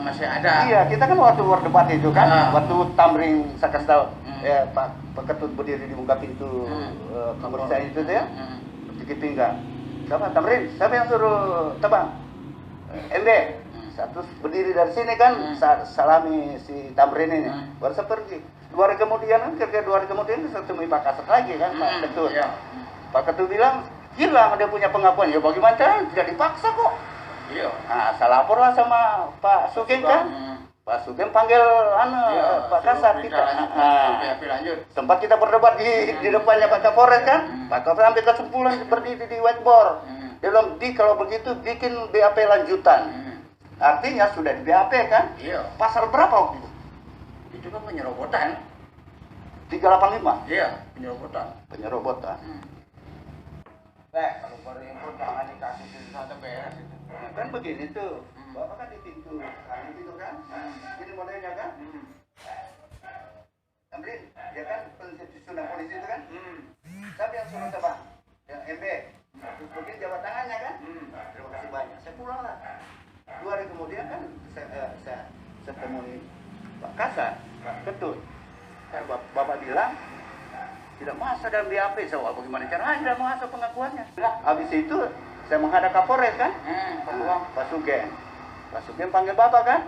masih ada. Iya, kita kan waktu berdebat itu kan, waktu Tamrin saya kasih tahu, Pak Ketut berdiri di muka pintu pemeriksaan itu ya, sedikit pinggang. Siapa Tamrin? Siapa yang suruh tebang? MB. Satu berdiri dari sini kan, salami si Tamrin ini, baru saya pergi. 2 hari kemudian kan, kira-kira 2 hari kemudian saya temui Pak Kasat lagi kan, Pak Ketut. Pak Ketut bilang, hilang dia punya pengakuan. Ya bagaimana caranya? Tidak dipaksa kok. Iya. Nah, saya lapor lah sama Pak Sugeng kan. Pak Sugeng panggil Pak Kasat kita. Tempat kita berdebat di depannya Pak Kapolres kan. Pak Kapolres ambil kesimpulan berdiri di whiteboard. Dia bilang, kalau begitu bikin BAP lanjutan. Artinya sudah di BAP kan? Iya. Pasal berapa waktu itu? Itu kan penyerobotan. 385? Iya, penyerobotan. Penyerobotan. Kalau baru impor jangan dikasih satu beres itu. Kan begini tuh, Bapak kan di pintu kanan itu kan, ini modelnya kan, Tamrin, ya kan sudah polisi itu kan, siapa yang suruh tebang? Yang MB, mungkin jabat tangannya kan, terima kasih banyak, saya pulang lah. 2 hari kemudian kan, saya temui Pak Kasat, Pak Ketut, kan Bapak bilang, tidak masuk dalam BAP, saya bagaimana caranya tidak masuk pengakuannya. Habis itu, saya menghadap Kapolres kan, Pak Sugeng. Pak Sugeng panggil Bapak kan,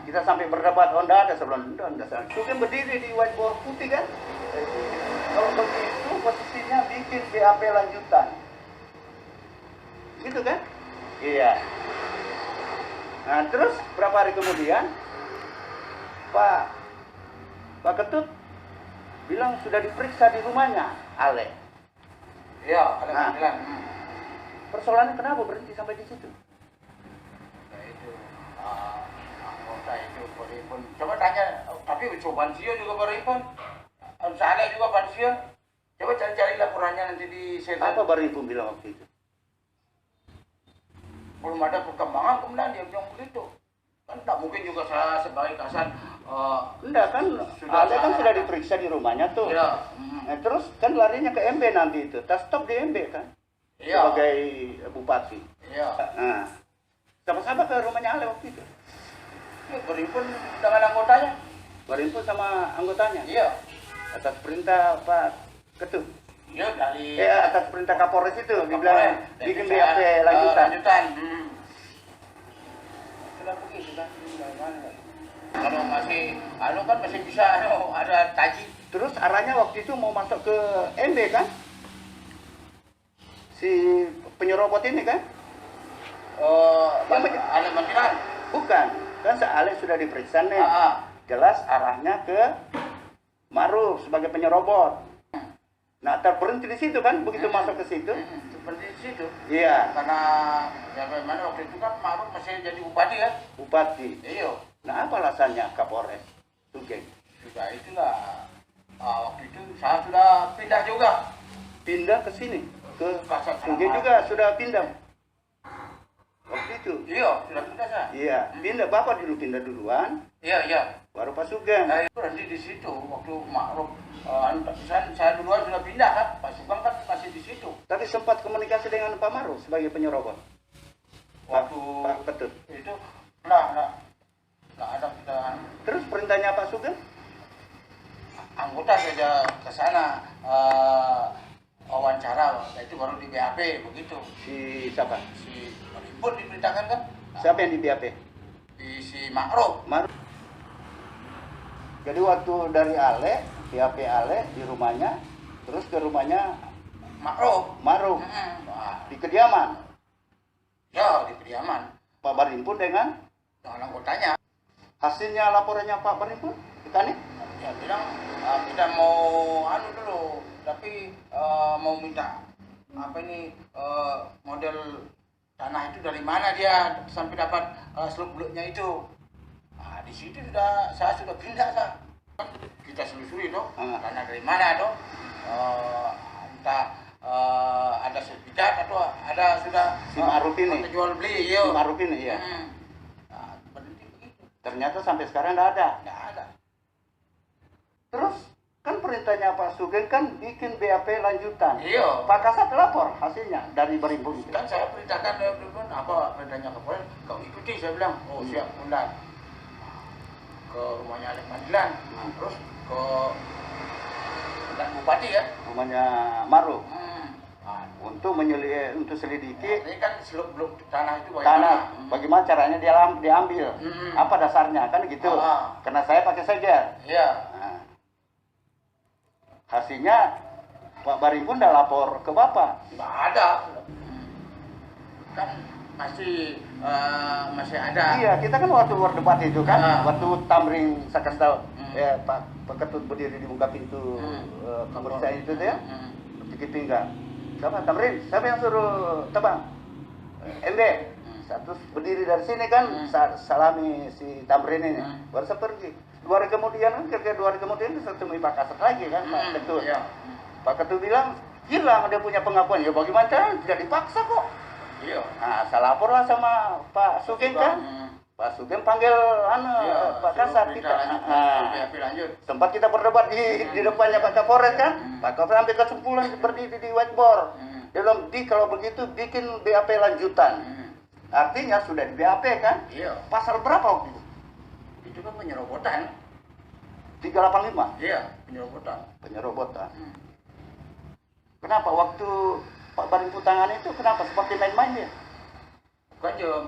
kita sampai berdebat, Honda ada sebelum Honda. Sugeng berdiri di whiteboard putih kan, kalau begitu posisinya bikin BAP lanjutan, gitu kan? Iya. Nah terus berapa hari kemudian, Pak Ketut bilang sudah diperiksa di rumahnya, Ale. Iya, ada panggilan. Persoalannya kenapa berhenti sampai di situ? Nah itu, anggota itu Baripun. Coba tanya, tapi coba Bansio juga Baripun. Ada juga Bansio. Coba cari-cari laporannya nanti di setan. Apa Baripun bilang waktu itu? Belum ada perkembangan, kemudian dia bilang begitu. Kan tak mungkin juga saya sebagai Kasat. Enggak kan, Ale kan sudah diperiksa di rumahnya tuh. Iya. Nah, terus kan larinya ke MB nanti itu, tas stop di MB kan? Iya. Sebagai bupati. Iya. Nah, sama-sama ke rumahnya Ale waktu itu. Baripun dengan anggotanya. Baripun sama anggotanya. Iya. Atas perintah Pak Ketut. Iya dari. Atas perintah Kapolres itu, dibilang bikin BAP lanjutan. Sudah begitu kan. Kalau masih, kan masih bisa ada taji. Terus arahnya waktu itu mau masuk ke MB kan? Si penyerobot ini kan? Ale Mandiran? Bukan, kan Ale sudah diperiksa nih. Jelas arahnya ke Maruf sebagai penyerobot. Nah, terberhenti di situ kan, begitu masuk ke situ. Seperti di situ. Iya. Karena ya bagaimana waktu itu kan Maruf masih jadi bupati kan? Bupati. Iya. Nah, apa alasannya Kapolres Sugeng? Sudah itulah. Waktu itu saya sudah pindah juga. Pindah ke sini, ke Kasat Sugeng juga sudah pindah. Waktu itu. Iya, sudah pindah saya. Iya, pindah. Bapak dulu pindah duluan. Iya. Baru Pak Sugeng. Nah, itu berhenti di situ waktu Ma'ruf. Saya duluan sudah pindah kan, Pak Sugeng kan masih di situ. Tapi sempat komunikasi dengan Pak Maruf sebagai penyerobot. Waktu Pak Ketut. itu nggak ada kita. Terus perintahnya Pak Sugeng? Anggota saja ke sana wawancara, itu baru di BAP begitu. Si siapa? Si Baripun diperintahkan kan? Siapa yang di BAP? Si Ma'ruf. Maruf. Jadi waktu dari Ale, BAP Ale di rumahnya, terus ke rumahnya Maruf. Di kediaman. Ya, di kediaman. Pak Barimpun dengan Anggotanya. hasilnya laporannya Pak Barimpun kita nih? Ya bilang kita mau dulu, tapi mau minta model tanah itu dari mana dia sampai dapat seluk beluknya itu. Nah, di situ saya sudah pindah kita selusuri tuh tanah dari mana tuh, entah ada sertifikat atau ada sudah si Maruf ini jual beli. Si Maruf ini ya. Nah, berhenti begitu. Ternyata sampai sekarang nggak ada. Nggak ada. Terus kan perintahnya Pak Sugeng kan bikin BAP lanjutan. Iya. Pak Kasat lapor hasilnya dari Barimpun. Kan saya perintahkan apa perintahnya Kapolres, kau ikuti, saya bilang. Oh siap, undang ke rumahnya Alek Madilan, terus ke Bupati ya, Rumahnya Maru. Nah, Untuk selidiki ini kan seluk-beluk tanah itu tanah, bagaimana caranya diambil, apa dasarnya kan gitu. Karena saya pakai segel. Iya. Nah, hasilnya Pak Barimpun udah lapor ke Bapak. Nggak ada. Kan masih ada. Iya, kita kan waktu berdebat itu kan, waktu Tamrin saya kasih tahu, Pak Ketut berdiri di muka pintu pemeriksaan itu tuh ya, sedikit pinggang. Siapa Tamrin? Siapa yang suruh tebang? MB. Satu berdiri dari sini kan, salami si Tamrin ini, baru saya pergi. 2 hari kemudian kan, kira-kira 2 hari kemudian saya temui Pak Kasat lagi kan, Pak Ketut. Iya. Pak Ketut bilang, hilang dia punya pengakuan. Ya bagaimana caranya? Tidak dipaksa kok. Iya. Nah, saya lapor lah sama Pak Sugeng kan. Pak Sugeng panggil Pak Kasat kita. Lanjut. Tempat kita berdebat di depannya Pak Kapolres kan. Pak Kapolres ambil kesimpulan berdiri di whiteboard. Dia bilang, kalau begitu bikin BAP lanjutan. Artinya sudah di BAP kan. Iya. Pasal berapa waktu itu? Itu kan penyerobotan. 385. Iya, penyerobotan. Penyerobotan. Kenapa waktu Pak Barimpun tangan itu kenapa seperti main-main dia? Bukan juga,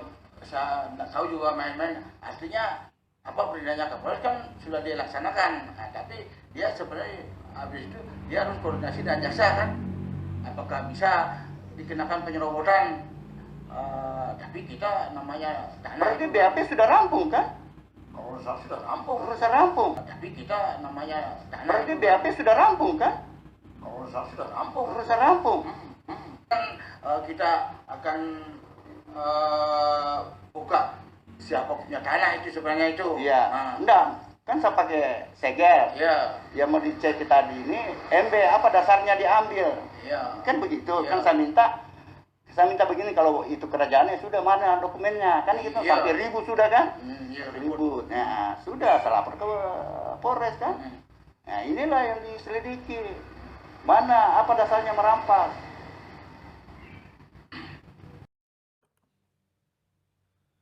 saya nggak tahu juga main-main. Artinya apa perintahnya Kapolres kan sudah dilaksanakan. Nah, tapi dia sebenarnya habis itu dia harus koordinasi dengan jaksa kan. Apakah bisa dikenakan penyerobotan? Tapi kita namanya tanah. Berarti BAP sudah rampung kan? Urusan sudah rampung. Urusan rampung. Tapi kita namanya tanah. Berarti BAP sudah rampung kan? Urusan sudah rampung. Urusan rampung. Kan kita akan buka siapa punya tanah itu sebenarnya itu. Iya. Enggak, kan saya pakai segel. Iya. Yang mau dicek tadi ini MB apa dasarnya diambil. Iya. Kan begitu. Iya. Kan saya minta begini, kalau itu kerajaannya sudah mana dokumennya. Kan itu Iya. sampai 1000 sudah kan? Iya, Ribut. Nah, sudah saya lapor ke Polres kan. Nah, inilah yang diselidiki. Mana apa dasarnya merampas?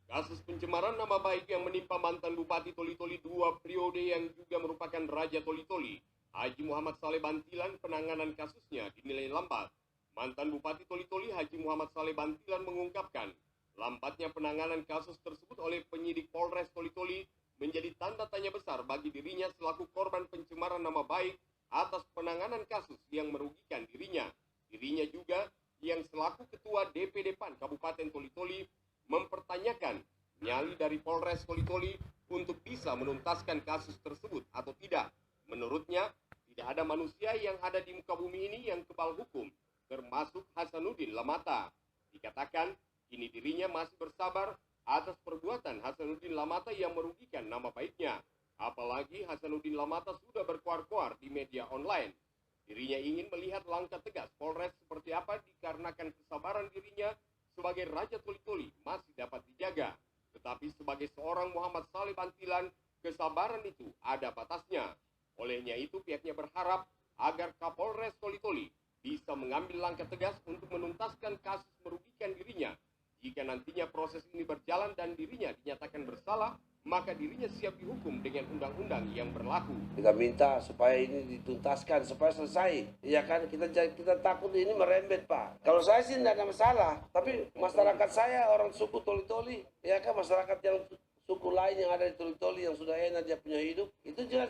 Kasus pencemaran nama baik yang menimpa mantan Bupati Toli-Toli 2 periode yang juga merupakan Raja Toli-Toli, Haji Muhammad Saleh Bantilan, penanganan kasusnya dinilai lambat. Mantan Bupati Toli-Toli Haji Muhammad Saleh Bantilan mengungkapkan, lambatnya penanganan kasus tersebut oleh penyidik Polres Toli-Toli menjadi tanda tanya besar bagi dirinya selaku korban pencemaran nama baik atas penanganan kasus yang merugikan dirinya. Dirinya juga yang selaku Ketua DPD PAN Kabupaten Toli-Toli mempertanyakan nyali dari Polres Toli-Toli untuk bisa menuntaskan kasus tersebut atau tidak. Menurutnya, tidak ada manusia yang ada di muka bumi ini yang kebal hukum, termasuk Hasanuddin Lamata. Dikatakan, kini dirinya masih bersabar atas perbuatan Hasanuddin Lamata yang merugikan nama baiknya. Apalagi Hasanuddin Lamata sudah berkoar-koar di media online. Dirinya ingin melihat langkah tegas Polres seperti apa dikarenakan kesabaran dirinya sebagai Raja Toli-Toli masih dapat dijaga. Tetapi sebagai seorang Muhammad Saleh Bantilan, kesabaran itu ada batasnya. Olehnya itu pihaknya berharap agar Kapolres Toli-Toli bisa mengambil langkah tegas untuk menuntaskan kasus merugikan dirinya. Jika nantinya proses ini berjalan dan dirinya dinyatakan bersalah, maka dirinya siap dihukum dengan undang-undang yang berlaku. Kita minta supaya ini dituntaskan, supaya selesai. Ya kan, kita takut ini merembet, Pak. Kalau saya sih tidak ada masalah, tapi masyarakat saya orang suku Toli-Toli, ya kan, masyarakat yang suku lain yang ada di Toli-Toli yang sudah enak dia punya hidup, itu juga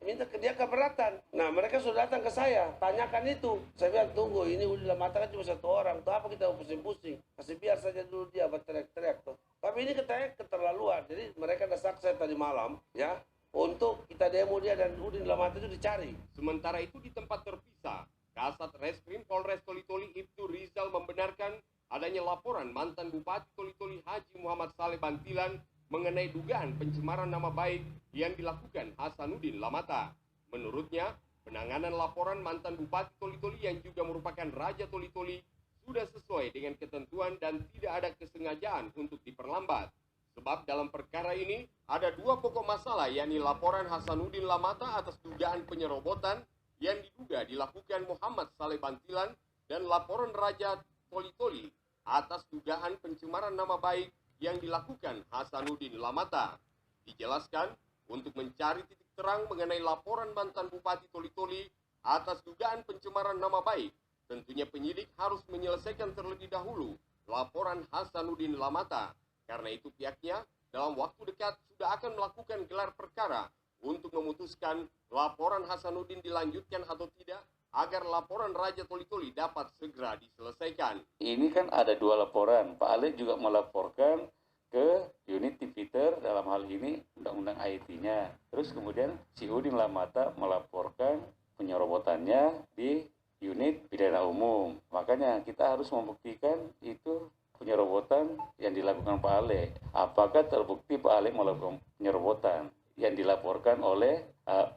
minta ke dia keberatan. Nah, mereka sudah datang ke saya, tanyakan itu. Saya bilang, tunggu, ini udah mata kan cuma 1 orang, tuh apa kita pusing-pusing? Kasih biar saja dulu dia berteriak-teriak tuh. Tapi ini katanya keterlaluan. Jadi mereka desak saya tadi malam, ya, untuk kita demo dia dan Udin Lamata itu dicari. Sementara itu di tempat terpisah, Kasat Reskrim Polres Toli-Toli Ibtu Rizal membenarkan adanya laporan mantan Bupati Toli-Toli Haji Muhammad Saleh Bantilan mengenai dugaan pencemaran nama baik yang dilakukan Hasanuddin Lamata. Menurutnya, penanganan laporan mantan Bupati Toli-Toli yang juga merupakan Raja Toli-Toli sudah sesuai dengan ketentuan dan tidak ada kesengajaan untuk diperlambat. Sebab dalam perkara ini ada 2 pokok masalah, yakni laporan Hasanuddin Lamata atas dugaan penyerobotan yang diduga dilakukan Muhammad Saleh Bantilan dan laporan Raja Toli-Toli atas dugaan pencemaran nama baik yang dilakukan Hasanuddin Lamata. Dijelaskan, untuk mencari titik terang mengenai laporan mantan Bupati Toli-Toli atas dugaan pencemaran nama baik, tentunya penyidik harus menyelesaikan terlebih dahulu laporan Hasanuddin Lamata. Karena itu pihaknya dalam waktu dekat sudah akan melakukan gelar perkara untuk memutuskan laporan Hasanuddin dilanjutkan atau tidak, agar laporan Raja Toli-Toli dapat segera diselesaikan. Ini kan ada 2 laporan. Pak Ale juga melaporkan ke unit Tipiter dalam hal ini undang-undang IT-nya. Terus kemudian si Udin Lamata melaporkan penyerobotannya di unit pidana umum. Makanya kita harus membuktikan itu penyerobotan yang dilakukan Pak Ale. Apakah terbukti Pak Ale melakukan penyerobotan yang dilaporkan oleh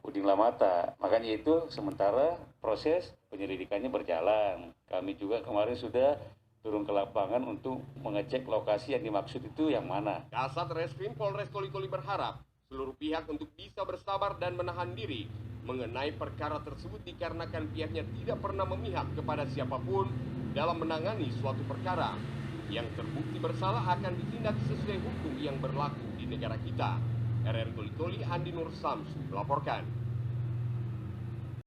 Udin Lamata. Makanya itu sementara proses penyelidikannya berjalan. Kami juga kemarin sudah turun ke lapangan untuk mengecek lokasi yang dimaksud itu yang mana. Kasat Reskrim Polres Toli-Toli berharap seluruh pihak untuk bisa bersabar dan menahan diri mengenai perkara tersebut dikarenakan pihaknya tidak pernah memihak kepada siapapun dalam menangani suatu perkara. Yang terbukti bersalah akan ditindak sesuai hukum yang berlaku di negara kita. RRI Toli-Toli, Andi Nur Samsu melaporkan.